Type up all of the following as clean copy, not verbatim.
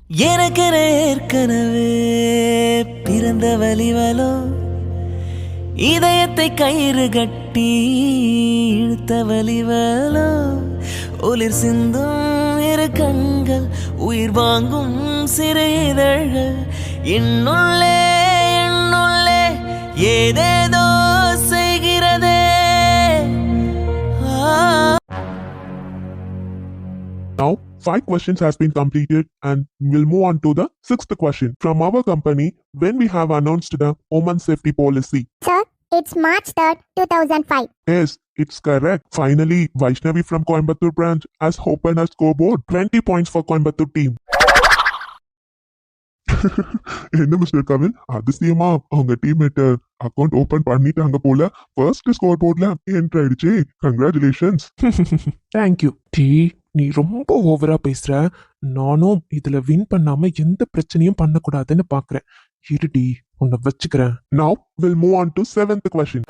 எனக்கென ஏற்கனவே பிறந்த வலிவலோ இதயத்தை கயிறு கட்டி இழுத்த வலிவலோ ஒளிர் சிந்தும் இரு கண்கள் உயிர் வாங்கும் சிறு இதழ்கள் என்னுள்ளே என்னுள்ளே ஏதேதோ செய்கிறதே. Now, 5 questions has been completed and we'll move on to the 6th question. From our company, when we have announced the Women Safety Policy. Sir, it's March 3rd, 2005. Yes, it's correct. Finally, Vaishnavi from Coimbatore branch has opened a scoreboard. 20 points for Coimbatore team. என்ன mister Kavin, அதிசயமா அவங்க teammate account open பண்ணிட்டாங்க போல. First score போர்ட்ல enter ஆயிடுச்சு. Congratulations. Thank you. நீ ரொம்ப ஓவரா பேசுற. நானும் இதுல வின் பண்ணாம எந்த பிரச்சனையும் பண்ணக்கூடாதுன்னு பாக்குறேன். இருடி, உன்னை வச்சுக்கிறேன். Now we'll move on to 7th question.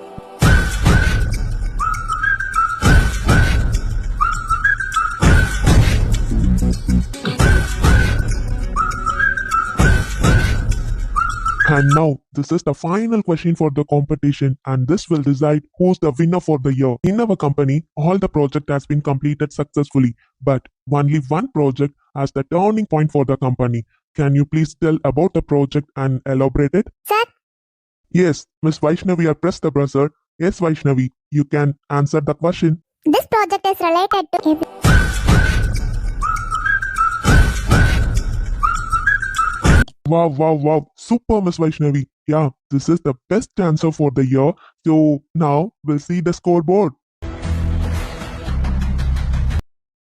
And now, this is the final question for the competition, and this will decide who's the winner for the year. In our company, all the project has been completed successfully, but only one project has the turning point for the company. Can you please tell about the project and elaborate it? Sir, Yes, Miss Vaishnavi, I press the buzzer. Yes, Vaishnavi, you can answer the question. this project is related to Wow. Super, Miss Vaishnavi. Yeah, this is the best answer for the year. So now we'll see the scoreboard.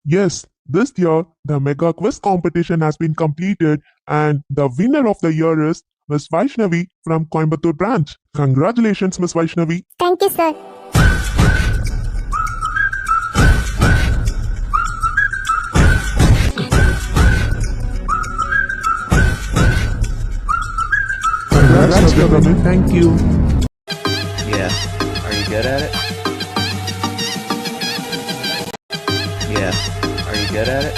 Yes, this year the mega quiz competition has been completed and the winner of the year is Miss Vaishnavi from Coimbatore branch. Congratulations, Miss Vaishnavi. Thank you, sir. Congrats, Mr. Raman. Thank you. Yeah, are you good at it? Yeah, are you good at it?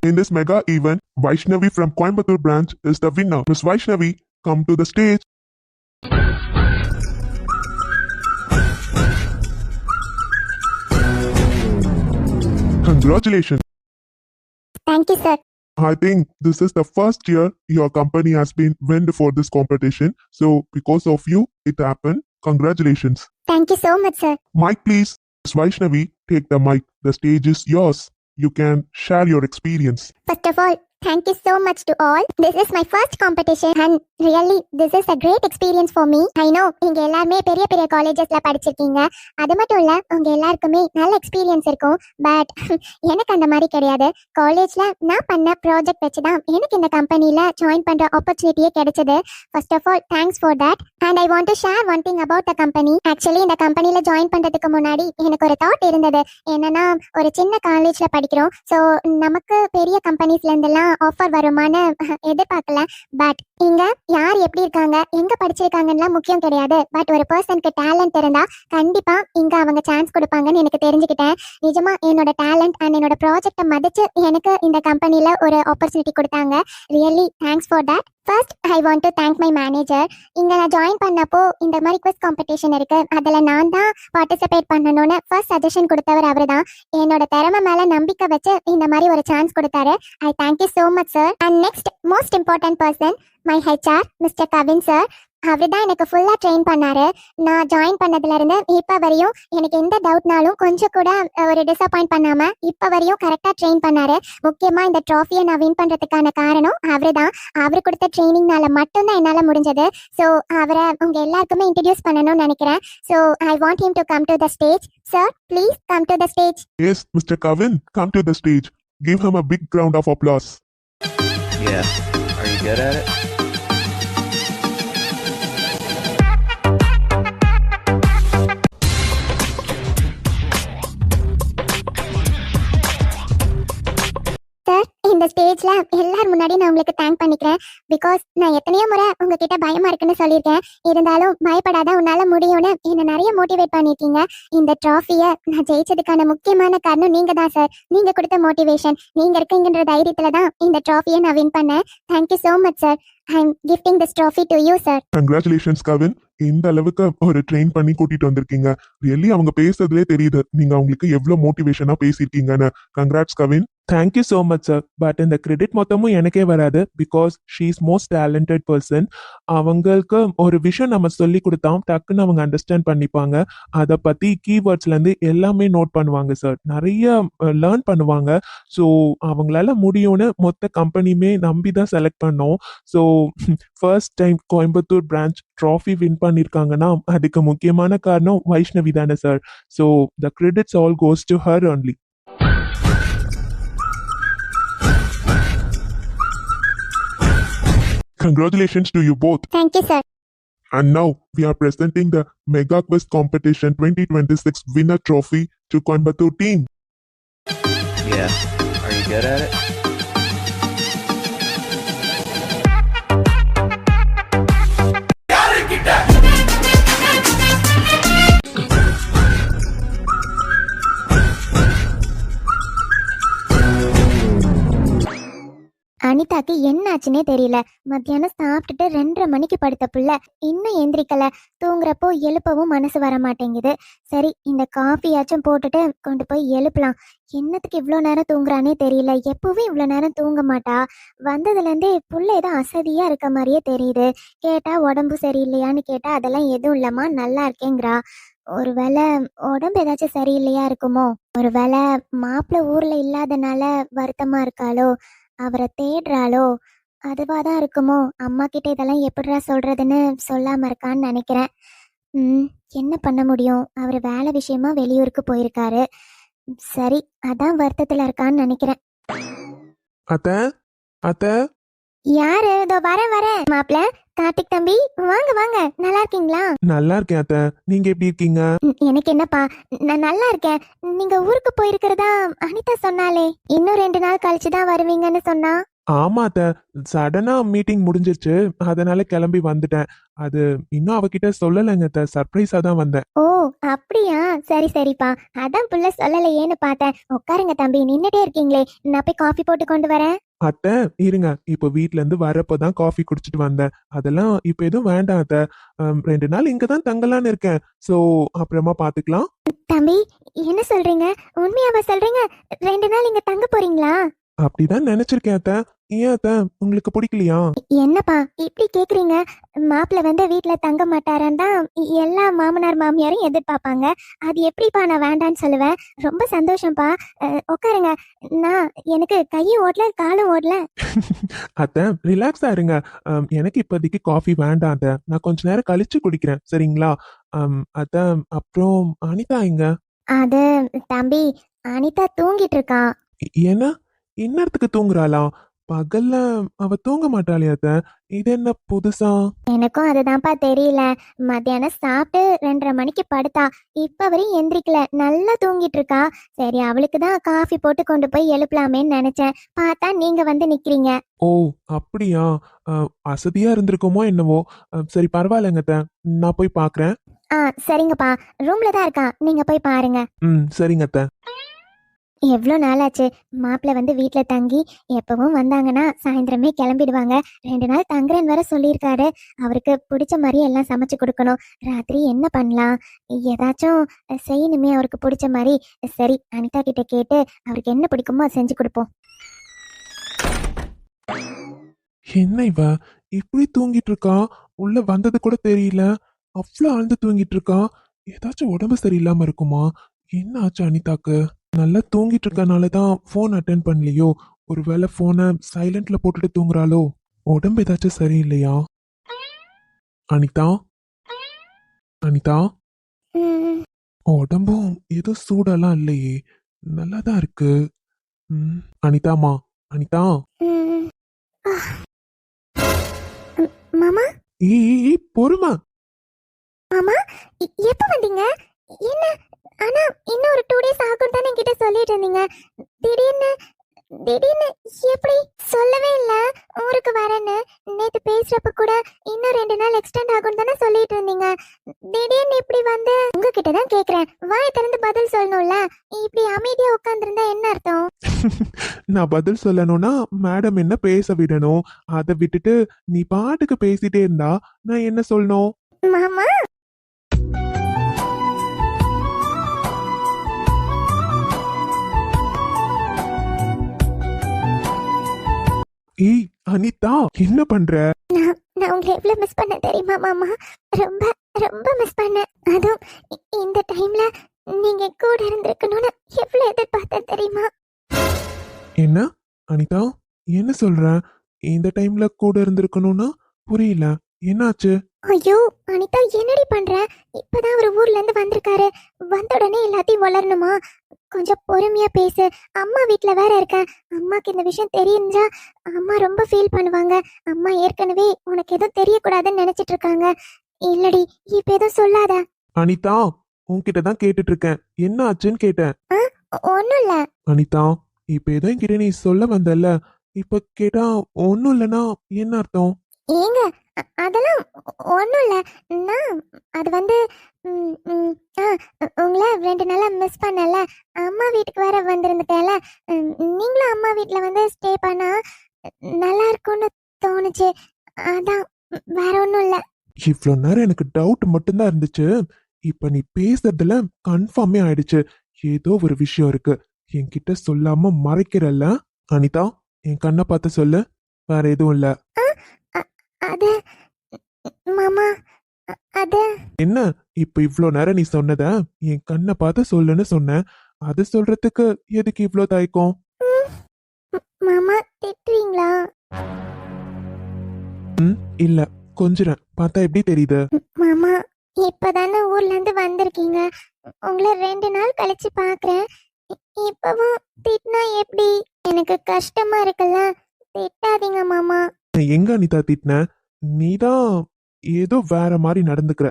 In this mega event, Vaishnavi from Coimbatore branch is the winner. Miss Vaishnavi, come to the stage. Congratulations. Thank you, sir. I think this is the first year your company has been win for this competition. So because of you, it happened. Congratulations. Thank you so much, sir. Mic, please. Miss Vaishnavi, take the mic. The stage is yours. You can share your experience. First of all, thank you so much to all. This is my first competition and really this is a great experience for me. I know இங்க எல்லாருமே பெரிய பெரிய காலேஜஸ்ல படிச்சிருக்கீங்க. அது மட்டும் இல்ல உங்க எல்லாருக்குமே நல்ல எக்ஸ்பீரியன்ஸ் இருக்கும். பட் எனக்கு அந்த மாதிரி கிடையாது. காலேஜ்ல நான் பண்ண ப்ராஜெக்ட் வச்சு தான் எனக்கு இந்த கம்பெனில ஜாயின் பண்ற ஆப்பர்ச்சுனிட்டியே கிடைச்சது. First of all thanks for that. And I want to share one thing about the company. Actually இந்த கம்பெனில ஜாயின் பண்றதுக்கு முன்னாடி எனக்கு ஒரு தாட் இருந்தது. என்னன்னா ஒரு சின்ன காலேஜ்ல படிக்கிறோம். ஸோ நமக்கு பெரிய கம்பெனிஸ்ல இருந்தெல்லாம் ஆஃபர் வருமானு எதிர்பார்க்கல. பட் இங்க யார் எப்படி இருக்காங்க எங்க படிச்சிருக்காங்கன்னு முக்கியம் கிடையாது. பட் ஒரு பர்சனுக்கு டேலண்ட் இருந்தா கண்டிப்பா இங்க அவங்க சான்ஸ் கொடுப்பாங்கன்னு எனக்கு தெரிஞ்சுக்கிட்டேன். நிஜமா என்னோட டேலண்ட் அண்ட் என்னோட ப்ராஜெக்டை மதிச்சு எனக்கு இந்த கம்பெனில ஒரு ஆப்பர்ச்சுனிட்டி கொடுத்தாங்க. Really thanks for that. First I want to thank my manager. இங்க நான் ஜாயின் பண்ணப்போ இந்த மாதிரி குவிஸ் காம்படிஷன் இருக்கு, அதுல நான் தான் பார்ட்டிசிபேட் பண்ணணும்னு ஃபர்ஸ்ட் சஜஷன் கொடுத்தவர் அவர் தான். என்னோட திறமை மேல நம்பிக்கை வச்சு இந்த மாதிரி ஒரு சான்ஸ் கொடுத்தாரு. I thank you so much sir. And next most important person my HR mister Kavin sir. அவர் தான் எனக்கு ஃபுல்லா ட்ரெயின் பண்ணாரு. நான் ஜாயின் பண்ணதுல இருந்து இப்ப வரையும் எனக்கு எந்த டவுட்னாலும் கொஞ்சம் கூட ஒரு டிசப்பாயிண்ட் பண்ணாம இப்ப வரையும் கரெக்டா ட்ரெயின் பண்ணாரு. முக்கியமா இந்த ட்ராஃபியை நான் வின் பண்றதுக்கான காரணம் அவரு தான். அவரு கொடுத்த ட்ரைனிங்னால மட்டும்தான் என்னால முடிஞ்சது. ஸோ அவரை உங்க எல்லாருக்குமே இன்ட்ரடியூஸ் பண்ணணும்னு நினைக்கிறேன். So I want him to come to the stage. Sir please come to the stage. Yes, Mr. Kavin, come to the stage. Give him a big round of applause. Yeah, are you good at it? Sir இந்த இந்த ஸ்டேஜ்ல எல்லார் முன்னாடி நான் உங்களுக்கு thank பண்ணிக்கிறேன். Because நான் எத்தனையோ முறை உங்ககிட்ட பயமா இருக்குன்னு சொல்லியிருக்கேன். இருந்தாலும் பயப்படாத, உன்னால முடியும்னு என்ன நிறைய மோட்டிவேட் பண்ணிருக்கீங்க. இந்த ட்ராஃபியை நான் ஜெயிச்சதுக்கான முக்கியமான காரணம் நீங்க தான் சார். நீங்க கொடுத்த மோட்டிவேஷன், நீங்க இருக்கீங்கன்ற தைரியத்துல தான் இந்த ட்ராஃபியை நான் வின் பண்ணேன். Thank you so much sir. I am gifting this trophy to you sir. Congratulations Kavin. இந்த அளவுக்கு ஒரு ட்ரெயின் பண்ணி கூட்டிட்டு வந்திருக்கீங்க. ரியலி அவங்க பேசுறதுலே தெரியுது நீங்க அவங்களுக்கு எவ்வளவு மோட்டிவேஷனா பேசியிருக்கீங்கன்னு. Congrats Kavin. Thank you so much sir. But இந்த கிரெடிட் மொத்தமும் எனக்கே வராது. Because she is most talented person. அவங்களுக்கு ஒரு விஷயம் நம்ம சொல்லி கொடுத்தா டக்குன்னு அவங்க அண்டர்ஸ்டாண்ட் பண்ணிப்பாங்க. அதை பத்தி கீவேர்ட்ஸ்லேருந்து எல்லாமே நோட் பண்ணுவாங்க சார். நிறைய லேர்ன் பண்ணுவாங்க. ஸோ அவங்களால முடியும்னு மொத்த கம்பெனியுமே நம்பி தான் செலக்ட் பண்ணோம். So first time Coimbatore branch trophy win பண்ணியிருக்காங்கன்னா அதுக்கு முக்கியமான காரணம் வைஷ்ணவி தானே sir. So the credits all goes to her only. Congratulations to you both. Thank you sir. And now we are presenting the Mega Quiz Competition 2026 Winner Trophy to Coimbatore team. Yeah. Are you good at it? அனிதாக்கு என்ன ஆச்சுன்னே தெரியல. மத்தியானம் சாப்பிட்டுட்டு 2:30 மணிக்கு படுத்த புள்ள இன்னும் எந்திரிக்கல. தூங்குறப்போ எழுப்பவும் மனசு வர மாட்டேங்குது. சரி, இந்த காஃபியாச்சும் போட்டுட்டு கொண்டு போய் எழுப்பலாம். என்னத்துக்கு இவ்வளோ நேரம் தூங்குறானே தெரியல. எப்பவும் இவ்வளோ நேரம் தூங்க மாட்டா. வந்ததுலேருந்தே புள்ள ஏதோ அசதியாக இருக்க மாதிரியே தெரியுது. கேட்டா உடம்பு சரியில்லையான்னு கேட்டா அதெல்லாம் எதுவும் இல்லைம்மா, நல்லா இருக்கேங்கிறா. ஒருவேளை உடம்பு ஏதாச்சும் சரியில்லையா இருக்குமோ? ஒருவேளை மாப்பிள்ளை ஊர்ல இல்லாதனால வருத்தமா இருக்காளோ? அவரை தேடுறாளோ? அதுவாதான் இருக்குமோ? அம்மா கிட்ட இதெல்லாம் எப்படிடா சொல்றதுன்னு சொல்லாம இருக்கான்னு நினைக்கிறேன். என்ன பண்ண முடியும்? அவர் வேலை விஷயமா வெளியூருக்கு போயிருக்காரு. சரி, அதான் வருத்தத்துல இருக்கான்னு நினைக்கிறேன். அத்தை அத்தை யாரு? இதோ வரேன் மாப்பிள்ள. கார்த்திக் தம்பி, வாங்க வாங்க. நல்லா இருக்கீங்களா? நல்லா இருக்கேன் அத்தை. நீங்க எப்படி இருக்கீங்க? எனக்கு என்னப்பா, நான் நல்லா இருக்கேன். நீங்க ஊருக்கு போயிருக்கிறதா அனிதா சொன்னாலே. இன்னும் 2 நாள் கழிச்சுதான் வருவீங்கன்னு சொன்னா. ஆமா அத்தை, சடனா மீட்டிங் முடிஞ்சிருச்சு. அதனால கிளம்பி வந்துட்டேன். அது இன்னும் அவகிட்ட சொல்லலைங்க அத்தை. சர்ப்ரைஸா தான் வந்தேன். ஓ அப்படியா? சரி சரிப்பா. அதான் புள்ள சொல்லலையேன்னு பார்த்தேன். உட்காருங்க தம்பி, நின்னுட்டே இருக்கீங்களே. நான் போய் காஃபி போட்டு கொண்டு வரேன். அத்தை இருங்க, இப்போ வீட்ல இருந்து வரப்போதான் காஃபி குடிச்சிட்டு வந்தேன். அதெல்லாம் இப்ப எதுவும் வேண்டாம் அத்தை. 2 நாள் இங்க தான் தங்கலான்னு இருக்கேன். சோ அப்புறமா பாத்துக்கலாம். தம்பி, என்ன சொல்றீங்க? உண்மையாவா சொல்றீங்க? 2 நாள் இங்க தங்க போறீங்களா? அப்படிதான் நினைச்சிருக்கேன் அத்தை. ஏன் அத்தை, உங்களுக்கு பிடிக்கலையா? என்னப்பா இப்படி கேக்குறீங்க? மாப்பிள்ள வந்து வீட்டுல தங்க மாட்டாரான் தான் எல்லா மாமனார் மாமியாரும் எதிர்பார்ப்பாங்க. அது எப்படிப்பா நான் வேண்டான்னு சொல்லுவேன்? ரொம்ப சந்தோஷம்ப்பா. உட்காருங்க. நான் எனக்கு கையும் ஓடல காலும் ஓடல. அத்தை ரிலாக்ஸா இருங்க. எனக்கு இப்போதைக்கு காஃபி வேண்டாம் அத்தை. நான் கொஞ்ச நேரம் கழிச்சு குடிக்கிறேன், சரிங்களா? அத்தை, அப்புறம் அனிதா எங்க? அது தம்பி, அனிதா தூங்கிட்டு இருக்கா. ஏன்னா இந்நேரத்துக்கு தூங்குறாளா? பகல்ல அவ தூங்க மாட்டாளே அத்தை. இது என்ன புதுசா? எனக்கும் அதுதான்ப்பா தெரியல. மத்தியானம் சாப்பிட்டு 2:30 மணிக்கு படுத்தா. இப்ப வரையும் எந்திரிக்கல. நல்லா தூங்கிட்டு இருக்கா. சரி, அவளுக்கு தான் காஃபி போட்டு கொண்டு போய் எழுப்பலாமேன்னு நினைச்சேன். பார்த்தா நீங்க வந்து நிக்கிறீங்க. ஓ அப்படியா? அசதியா இருந்திருக்குமோ என்னவோ. சரி பரவாயில்லைங்க அத்தை, நான் போய் பாக்குறேன். சரிங்கப்பா. ரூம்ல தான் இருக்கா, நீங்க போய் பாருங்க. சரிங்க அத்தை. எவ்வளோ நாளாச்சு மாப்பிள்ள வந்து வீட்டில் தங்கி. எப்பவும் வந்தாங்கன்னா சாயந்தரமே கிளம்பிடுவாங்க. 2 நாள் தங்குறேன்னு வர சொல்லியிருக்காரு. அவருக்கு பிடிச்ச மாதிரி எல்லாம் சமைச்சு கொடுக்கணும். ராத்திரி என்ன பண்ணலாம், ஏதாச்சும் செய்யணுமே அவருக்கு பிடிச்ச மாதிரி. சரி, அனிதா கிட்ட கேட்டு அவருக்கு என்ன பிடிக்குமோ அதை செஞ்சு கொடுப்போம். என்ன இவ இப்படி தூங்கிட்டு இருக்கா? உள்ள வந்தது கூட தெரியல. அவ்வளோ ஆழ்ந்து தூங்கிட்டு இருக்கா. ஏதாச்சும் உடம்பு சரியில்லாம இருக்குமா? என்ன ஆச்சு அனிதாக்கு? நல்லா தூங்கிட்டு இருக்கனால தான் ஃபோன் அட்டென்ட் பண்ணலையோ? ஒருவேளை ஃபோனை சைலண்ட்ல போட்டுட்டு தூங்குறாளோ? உடம்பு ஏதாச்சும் சரியில்லையா? அனிதா அனிதா, உடம்பும் ஏதோ சூடெல்லாம் இல்லையே, நல்லாதான் இருக்கு. அனிதாமா, அனிதா. மாமா, ஏய் பொறுமா. மாமா, எப்போ வந்தீங்க? என்ன ஆனா இன்னும் ஒரு 2 days ஆகும் தானே என்கிட்ட சொல்லிட்டு இருந்தீங்க. திடீர்னு திடீர்னு எப்படி சொல்லவே இல்ல ஊருக்கு வரேன்னு. நேத்து பேசுறப்ப கூட இன்னும் 2 நாள் எக்ஸ்டெண்ட் ஆகும் தானே சொல்லிட்டு இருந்தீங்க. திடீர்னு இப்படி வந்து உங்ககிட்ட தான் கேக்குறேன். வாய் திறந்து பதில் சொல்லணும்ல. இப்படி அமைதியா உட்கார்ந்திருந்தா என்ன அர்த்தம்? நான் பதில் சொல்லணும்னா மேடம் என்ன பேச விடணும். அதை விட்டுட்டு நீ பாட்டுக்கு பேசிட்டே இருந்தா நான் என்ன சொல்லணும்? மாமா ஏய் அனிதா, என்ன பண்ற? நான் உங்களை எவ்வளவு மிஸ் பண்ண தெரியுமா மாமா? ரொம்ப ரொம்ப மிஸ் பண்ணேன். அதுவும் இந்த டைம்ல நீங்க கூட இருந்திருக்கணும்னு எவ்வளவு எதிர்பார்த்தேன் தெரியுமா? என்ன அனிதா, என்ன சொல்ற? இந்த டைம்ல கூட இருந்திருக்கணும்னா புரியல, என்னாச்சு? ஐயோ அனிதா, என்னடி பண்ற? இப்பதான் அவர் ஊர்ல இருந்து வந்திருக்காரு. வந்த உடனே எல்லாத்தையும் வளரணுமா? கொஞ்சம் பொறுமையா பேசு. அம்மா வீட்ல வேற இருக்க. அம்மாக்கு இந்த விஷயம் தெரிஞ்சா அம்மா ரொம்ப ஃபீல் பண்ணுவாங்க. அம்மா ஏற்கனவே உனக்கு எதுவும் தெரியக்கூடாதுன்னு நினைச்சிட்டு இருக்காங்க. இல்லடி, இப்ப எதுவும் சொல்லாத. அனிதா, உன்கிட்ட தான் கேட்டுட்டு இருக்கேன். என்ன ஆச்சுன்னு கேட்டேன். ஒண்ணும் இல்ல. அனிதா, இப்ப ஏதோ என்கிட்ட நீ சொல்ல வந்தல்ல, இப்ப கேட்டா ஒன்னும் இல்லனா என்ன அர்த்தம்? ஏங்க, அதெல்லாம் ஒண்ணும் இல்ல. நான் அது வந்து ம், ம், ஆ, உங்களை 2 நாளா மிஸ் பண்ணல. அம்மா வீட்டுக்கு வேற வந்திருந்துட்டேல. நீங்களும் அம்மா வீட்ல வந்து ஸ்டே பண்ணா நல்லா இருக்கும்னு தோணுச்சு. அதான், வேற ஒண்ணும் இல்ல. இவ்வளோ நேரம் எனக்கு டவுட் மட்டும்தான் இருந்துச்சு. இப்ப நீ பேசுறதுல கன்ஃபார்மே ஆயிடுச்சு. ஏதோ ஒரு விஷயம் இருக்கு. என்கிட்ட சொல்லாம மறைக்கிறல்ல? அனிதா, என் கண்ணை பார்த்து சொல்லு. வேற எதுவும் இல்ல. அது மாமா, அது என்ன இப்ப இவ்ளோ நேரம் நீ சொன்னத என் கண்ணை பார்த்து சொல்லுன்னு சொன்னேன். அது சொல்றதுக்கு எதுக்கு இவ்ளோ தயக்கம்? ம், மாமா திட்டுறீங்களா? இல்ல, கொஞ்சம் பார்த்தா எப்படி தெரியுது? மாமா, இப்பதானே ஊர்ல இருந்து வந்திருக்கீங்க. உங்களை 2 நாள் கழிச்சு பாக்குறேன். இப்பவும் திட்டினா எப்படி? எனக்கு கஷ்டமா இருக்குல்ல. திட்டாதீங்க மாமா. எங்க அனிதா திட்டின? நீதான் ஏதோ வேற மாதிரி நடந்துக்கிற.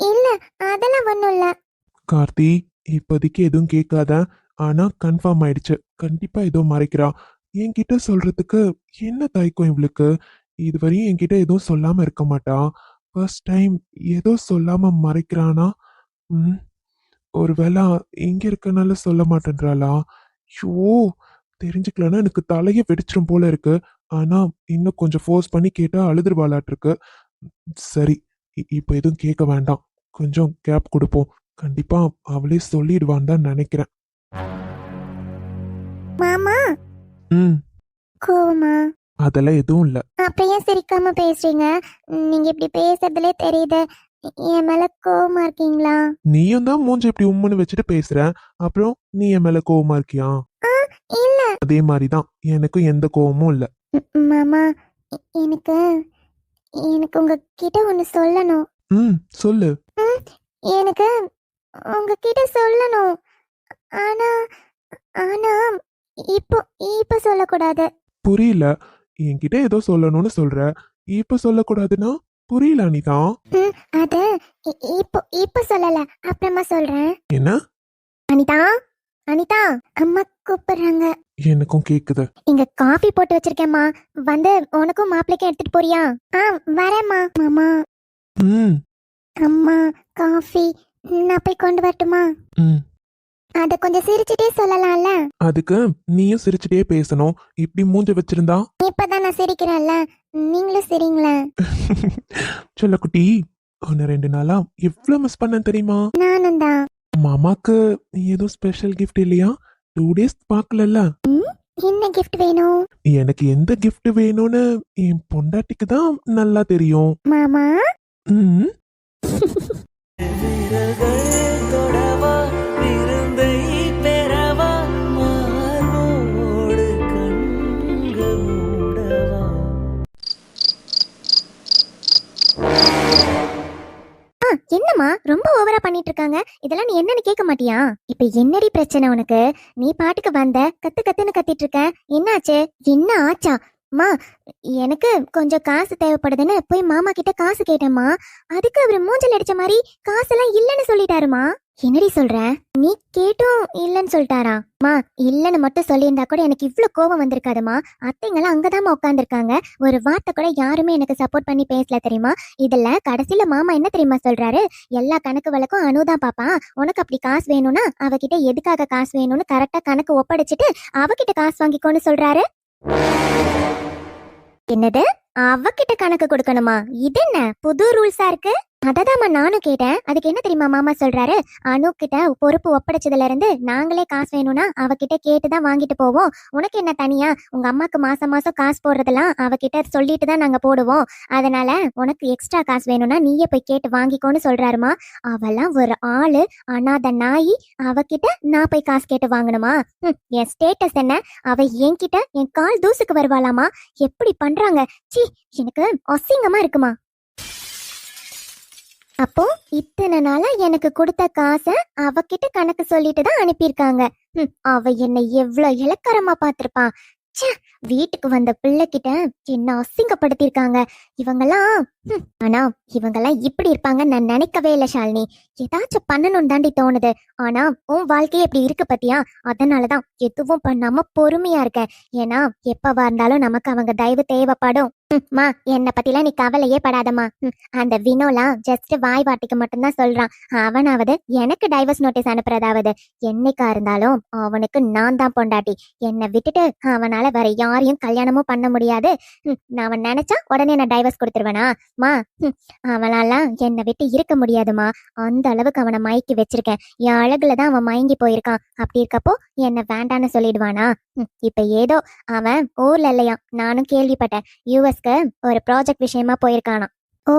இல்ல, அதெல்லாம் ஒண்ணும் இல்ல. கார்த்தி, இப்போதைக்கு எதுவும் கேட்காத. ஆனா கன்ஃபார்ம் ஆயிடுச்சு, கண்டிப்பா ஏதோ மறைக்கிறா. என்கிட்ட சொல்றதுக்கு என்ன தயக்கம் இவளுக்கு? இதுவரையும் என்கிட்ட எதுவும் சொல்லாம இருக்க மாட்டா. ஃபர்ஸ்ட் டைம் ஏதோ சொல்லாம மறைக்கிறானா? ம் ஒருவேளை இங்க இருக்கனால சொல்ல மாட்டேன்றாளா? ஐயோ, தெரிஞ்சுக்கலன்னா எனக்கு தலையே வெடிச்சிரும் போல இருக்கு. ஆனா இன்னும் கொஞ்சம் ஃபோர்ஸ் பண்ணி கேட்டா அழுதுருவாளாட்டு இருக்கு. சரி, இப்ப எதுவும் கேட்க வேண்டாம். கொஞ்சம் கேப் கொடுப்போம். கண்டிப்பா அவளே சொல்லிடுவான்னு தான் நினைக்கிறேன். மாமா, ம் கோவமா? அதெல்லாம் எதுவும் இல்ல. அப்புறம் ஏன் சிரிக்காம பேசுறீங்க? நீங்க இப்படி பேசுறதுலே தெரியுது. என் மேல கோவமா இருக்கீங்களா? நீயும் தான் மூஞ்சி இப்படி உம்முன்னு வச்சுட்டு பேசுற. அப்புறம் நீ என் மேல கோவமா இருக்கியா? இல்ல அதே மாதிரிதான் எனக்கும் எந்த கோவமும் இல்ல. மாமா, எனக்கு எனக்கு உங்ககிட்ட ஒண்ணு சொல்லணும். சொல்லு. ம், எனக்கு உங்ககிட்ட சொல்லணும். ஆனா ஆனா இப்போ இப்போ சொல்லக்கூடாது. புரியல. என்கிட்ட ஏதோ சொல்லணும்னு சொல்ற, இப்ப சொல்லக்கூடாதுன்னா புரியல அனிதா. அது இப்போ இப்போ சொல்லல, அப்புறமா சொல்றேன். என்ன? அனிதா, அனிதா, அம்மா கூப்பிடுறாங்க. எனக்கும் கேக்குது. இங்க காஃபி போட்டு வச்சிருக்கேம்மா. வந்து உனக்கும் மாப்பிளைக்கும் எடுத்துட்டு போறியா? வரேம்மா. மாமா, ம் அம்மா காஃபி. நான் போய் கொண்டு வரட்டுமா? ம் அத கொஞ்சம் சிரிச்சுட்டே சொல்லலாம்ல. அதுக்கு நீயும் சிரிச்சுட்டே பேசணும். இப்படி மூஞ்ச வச்சிருந்தா? இப்பதான் நான் சிரிக்கிறேன்ல, நீங்களும் சிரிங்களேன். சொல்லக்குட்டி, உன்னை 2 நாளா எவ்வளவு மிஸ் பண்ண தெரியுமா? நானும் தான். மாமாக்கு ஏதோ ஸ்பெஷல் கிஃப்ட் இல்லையா? 2 days பார்க்கலல்ல. என்ன கிஃப்ட் வேணும்? எனக்கு எந்த கிஃப்ட் வேணும்னு என் பொண்டாட்டிக்கு தான் நல்லா தெரியும். மாமா, ம் விரல்கள் தொடவா விருந்தை பெறவா மார்போடு கண்கள் மூடவா. என்னம்மா ரொம்ப ஓவரா பண்ணிட்டு இருக்காங்க? இதெல்லாம் நீ என்னன்னு கேட்க மாட்டியா? இப்ப என்னடி பிரச்சனை உனக்கு? நீ பாட்டுக்கு வந்த கத்து கத்துன்னு கத்திட்டு இருக்க. என்னாச்சு? என்ன ஆச்சா? மா, எனக்கு கொஞ்சம் காசு தேவைப்படுதுன்னு போய் மாமா கிட்ட காசு கேட்டேம்மா. அதுக்கு அவரு மூஞ்சல் அடிச்ச மாதிரி காசெல்லாம் இல்லைன்னு சொல்லிட்டாருமா. என்னடி சொல்ற? நீ கேட்டும் இல்லன்னு சொல்லிட்டாரா? மா இல்லன்னு மட்டும் சொல்லியிருந்தா கூட எனக்கு இவ்ளோ கோபம் வந்திருக்காதுமா. அத்தைங்கெல்லாம் அங்கதாம்மா உட்காந்துருக்காங்க. ஒரு வார்த்தை கூட யாருமே எனக்கு சப்போர்ட் பண்ணி பேசல தெரியுமா? இதுல கடைசியில மாமா என்ன தெரியுமா சொல்றாரு? எல்லா கணக்கு வழக்கும் அனுதான் பாப்பா. உனக்கு அப்படி காசு வேணும்னா அவகிட்ட எதுக்காக காசு வேணும்னு கரெக்டா கணக்கு ஒப்படைச்சிட்டு அவகிட்ட காசு வாங்கிக்கோன்னு சொல்றாரு. என்னது? அவகிட்ட கணக்கு கொடுக்கணுமா? இது என்ன புது ரூல்ஸா இருக்கு? அததாம்மா நானும் கேட்டேன். அதுக்கு என்ன தெரியுமா மாமா சொல்றாரு? அனு கிட்ட பொறுப்பு ஒப்படைச்சதுல இருந்து நாங்களே காசு வேணும்னா அவகிட்ட கேட்டுதான் வாங்கிட்டு போவோம். உனக்கு என்ன தனியா? உங்க அம்மாக்கு மாசம் மாசம் காசு போடுறதெல்லாம் அவகிட்ட சொல்லிட்டு தான் நாங்க போடுவோம். அதனால உனக்கு எக்ஸ்ட்ரா காசு வேணும்னா நீயே போய் கேட்டு வாங்கிக்கோன்னு சொல்றாருமா. அவெல்லாம் ஒரு ஆளு, அனாத நாயி. அவகிட்ட நான் போய் காசு கேட்டு வாங்கணுமா? என் ஸ்டேட்டஸ் என்ன? அவ என்கிட்ட என் கால் தூசுக்கு வருவாளாமா? எப்படி பண்றாங்க? சி, எனக்கு அசிங்கமா இருக்குமா. அப்போ இத்தனை நாளா எனக்கு கொடுத்த காசை அவகிட்ட கணக்கு சொல்லிட்டு தான் அனுப்பியிருக்காங்க. அவ என்னை எவ்வளவு இலக்காரமா பாத்திருப்பா. ச்சே, வீட்டுக்கு வந்த பிள்ளைகிட்ட என்ன அசிங்கப்படுத்திருக்காங்க இவங்கெல்லாம். ஆனா இவங்கெல்லாம் இப்படி இருப்பாங்கன்னு நான் நினைக்கவே இல்லை ஷாலினி. ஏதாச்சும் பண்ணணும்னு தாண்டி தோணுது. ஆனா உன் வாழ்க்கையே இப்படி இருக்கு பத்தியா? அதனாலதான் எதுவும் பண்ணாம பொறுமையா இருக்கேன். ஏன்னா எப்பவா இருந்தாலும் நமக்கு அவங்க தயவு தேவைப்படும். மா என்னை பத்திலாம் நீ கவலையே படாதம்மா. அந்த வினோலாம் ஜஸ்ட் வாய் வாட்டிக்கு மட்டும்தான் சொல்றான். அவனாவது எனக்கு டைவர்ஸ் நோட்டீஸ் அனுப்புறதாவது. என்னைக்கா இருந்தாலும் அவனுக்கு நான் தான் பொண்டாட்டி. என்னை விட்டுட்டு அவனால வேற யாரையும் கல்யாணமும் பண்ண முடியாது. அவன் நினைச்சா உடனே நான் டைவர்ஸ் கொடுத்துருவேனா? மா அவனாலாம் என்னை விட்டு இருக்க முடியாதுமா. அந்த அளவுக்கு அவனை மயக்கி வச்சிருக்கேன். என் அழகுலதான் அவன் மயங்கி போயிருக்கான். அப்படி இருக்கப்போ என்ன வேண்டான்னு சொல்லிடுவானா? இப்ப ஏதோ அவன் ஊர்ல இல்லையா, நானும் கேள்விப்பட்டேன். யூஎஸ்க்கு ஒரு ப்ராஜெக்ட் விஷயமா போயிருக்கானா. ஓ,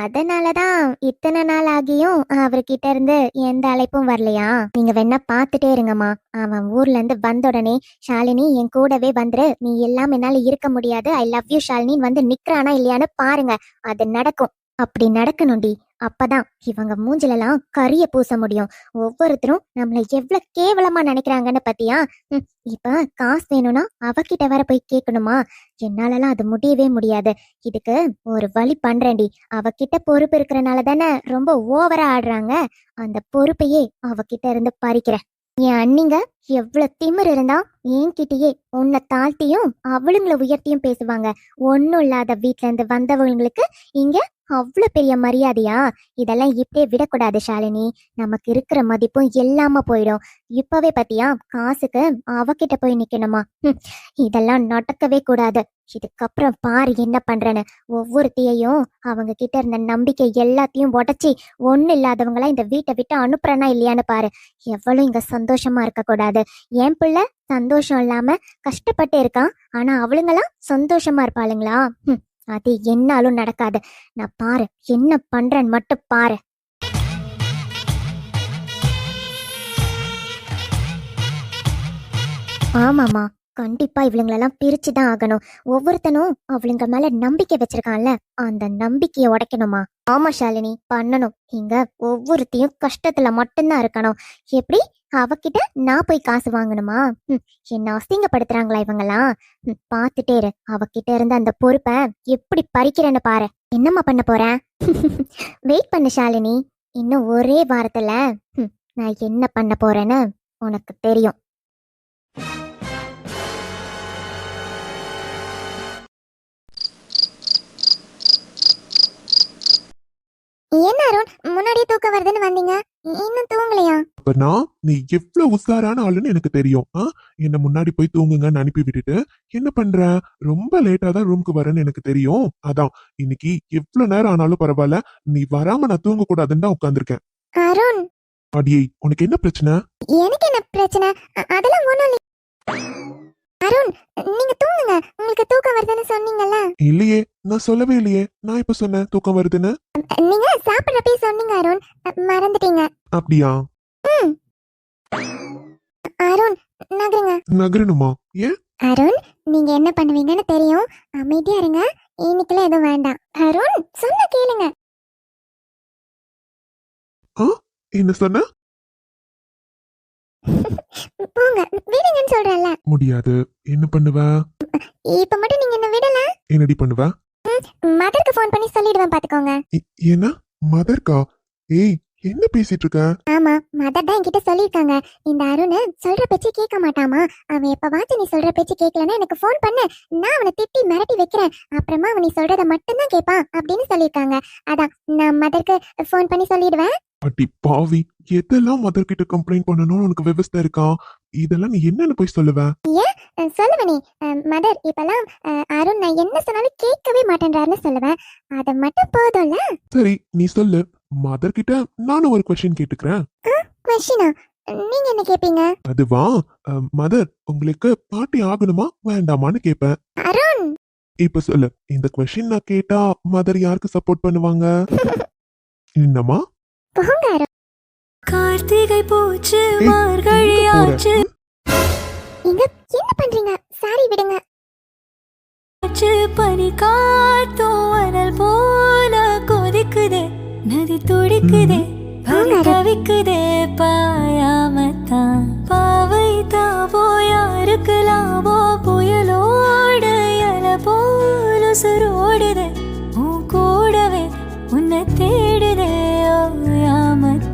அதனாலதான் இத்தனை நாள் ஆகியும் அவர்கிட்ட இருந்து எந்த அழைப்பும் வரலையா? நீங்க வேணா பாத்துட்டே இருங்கம்மா. அவன் ஊர்ல இருந்து வந்த உடனே ஷாலினி என் கூடவே வந்துரு, நீ எல்லாம் என்னால இருக்க முடியாது, ஐ லவ் யூ ஷாலினின்னு வந்து நிக்கிறானா இல்லையான்னு பாருங்க. அது நடக்கும். அப்படி நடக்கணும்டி. அப்பதான் இவங்க மூஞ்சிலெல்லாம் கரிய பூச முடியும். ஒவ்வொருத்தரும் நம்மள எவ்வளவு கேவலமா நினைக்கிறாங்கன்னு பத்தியா? இப்ப காசு வேணும்னா அவகிட்ட வர போய் கேட்கணுமா? என்னாலலாம் அது முடியவே முடியாது. இதுக்கு ஒரு வழி பண்றேன்டி. அவகிட்ட பொறுப்பு இருக்கிறனால தானே ரொம்ப ஓவரா ஆடுறாங்க. அந்த பொறுப்பையே அவகிட்ட இருந்து பறிக்கிறேன். என் அண்ணிங்க எவ்வளவு திமிர் இருந்தா என்கிட்டயே உன்னை தாழ்த்தியும் அவளுங்களை உயர்த்தியும் பேசுவாங்க. ஒன்னும் இல்லாத வீட்டுல இருந்து வந்தவங்களுக்கு இங்க அவ்வளவு பெரிய மரியாதையா? இதெல்லாம் இப்படியே விடக்கூடாது ஷாலினி. நமக்கு இருக்கிற மதிப்பும் எல்லாம போயிடும். இப்பவே பத்தியா காசுக்கு அவகிட்ட போய் நிக்கணுமா? இதெல்லாம் நடக்கவே கூடாது. இதுக்கப்புறம் பாரு என்ன பண்றேன்னு. ஒவ்வொருத்தையும் அவங்க கிட்ட இருந்த நம்பிக்கை எல்லாத்தையும் உடச்சி ஒண்ணு இல்லாதவங்களா இந்த வீட்டை விட்டு அனுப்புறனா இல்லையான்னு பாரு. எவ்வளவு இங்க சந்தோஷமா இருக்க கூடாது. என் பிள்ளை சந்தோஷம் இல்லாம கஷ்டப்பட்டு இருக்கான். ஆனா அவளுங்களாம் சந்தோஷமா இருப்பாளுங்களா? அது என்னாலும் நடக்காது. நான் பாரு என்ன பண்றேன்னு மட்டும் பாரு. ஆமாமா, கண்டிப்பா இவளுங்களெல்லாம் பிரிச்சுதான் ஆகணும். ஒவ்வொருத்தனும் அவளுங்க மேல நம்பிக்கை வச்சிருக்கான்ல, அந்த நம்பிக்கையை உடைக்கணுமா? ஆமா ஷாலினி, பண்ணணும். இங்க ஒவ்வொருத்தையும் கஷ்டத்துல மட்டும்தான் இருக்கணும். எப்படி? அவகிட்ட நான் போய் காசு வாங்கணுமா? என்ன அசிங்கப்படுத்துறாங்களா இவங்கெல்லாம்? பாத்துட்டே இரு. அவகிட்ட இருந்த அந்த பொறுப்பை எப்படி பறிக்கிறேன்னு பாரு. என்னம்மா பண்ண போறேன்? வெயிட் பண்ணு ஷாலினி. இன்னும் ஒரே வாரத்துல நான் என்ன பண்ண போறேன்னு உனக்கு தெரியும். என்ன அருண், முன்னாடியே தூக்கம் வருதுன்னு வந்தீங்க, இன்னும் தூங்கலையா? அப்பனா நீ எவ்வளவு உஷாரான ஆளுன்னு எனக்கு தெரியும். என்ன முன்னாடி போய் தூங்குங்கன்னு அனுப்பி விட்டுட்டு என்ன பண்ற? ரொம்ப லேட்டா தான் ரூமுக்கு வரேன்னு எனக்கு தெரியும். அதான் இன்னைக்கு எவ்வளவு நேரம் ஆனாலும் பரவாயில்ல, நீ வராம நான் தூங்க கூடாதுன்னு தான் உட்கார்ந்துருக்கேன். அருண், அடியே, உனக்கு என்ன பிரச்சனை? எனக்கு என்ன பிரச்சனை? அதெல்லாம் ஒண்ணும் இல்லை. அருண், நீங்க தூங்குங்க. உங்களுக்கு தூக்கம் வருதுன்னு சொன்னீங்கல்ல? இல்லையே, நான் சொல்லவே இல்லையே. நான் இப்ப சொன்னேன் தூக்கம் வருதுன்னு. நீங்க சாப்பிடுறப்பே சொன்னீங்க அருண், மறந்துட்டீங்க. அப்படியா? அருண், நகருங்க. நகரணுமா? ஏன்? அருண், நீங்க என்ன பண்ணுவீங்கன்னு தெரியும். அமைதியா இருங்க. இன்னைக்குலாம் எதுவும் வேண்டாம். அருண், சொன்ன கேளுங்க. என்ன சொன்ன? போங்க, விடுங்கன்னு சொல்றேன்ல. முடியாது. என்ன பண்ணுவ? இப்ப மட்டும் நீங்க என்ன விடல, என்னடி பண்ணுவ? மதருக்கு ஃபோன் பண்ணி சொல்லிடுவேன் பாத்துக்கோங்க. என்ன மதர்க்கா? ஏய், என்ன பேசிட்டு இருக்க? ஆமா, மதர் தான் என்கிட்ட சொல்லியிருக்காங்க. இந்த அருண் சொல்ற பேச்சு கேட்க மாட்டாமா. அவன் எப்பவாச்சும் நீ சொல்ற பேச்சு கேட்கலன்னா எனக்கு ஃபோன் பண்ணு, நான் அவனை திட்டி மிரட்டி வைக்கிறேன். அப்புறமா அவன் நீ சொல்றத மட்டும்தான் கேட்பான் அப்படின்னு சொல்லியிருக்காங்க. அதான் நான் மதருக்கு ஃபோன் பண்ணி சொல்லிடுவேன். அடி பாவி, எதெல்லாம் மதர் கிட்ட கம்ப்ளைண்ட் பண்ணணும்னு உனக்கு விவசாய இருக்கா? இதெல்லாம் நீ என்னன்னு போய் சொல்லுவ? சொல்லுவனே, மதர் இப்பெல்லாம் அருண் நான் என்ன சொன்னாலும் கேட்கவே மாட்டேன்றாருன்னு சொல்லுவேன். அது மட்டும் போதும்ல. சரி, நீ சொல்லு. மதர் கிட்ட நானும் ஒரு கொஸ்டின் கேட்டுக்கிறேன். கொஸ்டினா? நீங்க என்ன கேப்பீங்க? அதுவா, மதர் உங்களுக்கு பாட்டி ஆகணுமா வேண்டாமான்னு கேட்பேன். அருண், இப்ப சொல்லு, இந்த கொஸ்டின் நான் கேட்டா மதர் யாருக்கு சப்போர்ட் பண்ணுவாங்க? என்னம்மா? போங்க அருண். கார்த்திகை பூச்சு ஏய், மார்கழி எங்க போற? ஆச்சு இங்க என்ன பண்றீங்க? சாரி விடுங்க. பனி காத்தும் அனல் போல கொதிக்குதே, நதி துடிக்குதே, பனி தவிக்குதே, பாயாமத்தான் பாவை தாவோ யாருக்கு லாபோ, புயலோட இல போல சுரோடுதே, உன் கூடவே உன்னை தேடுதே, ஓயாமத்தான்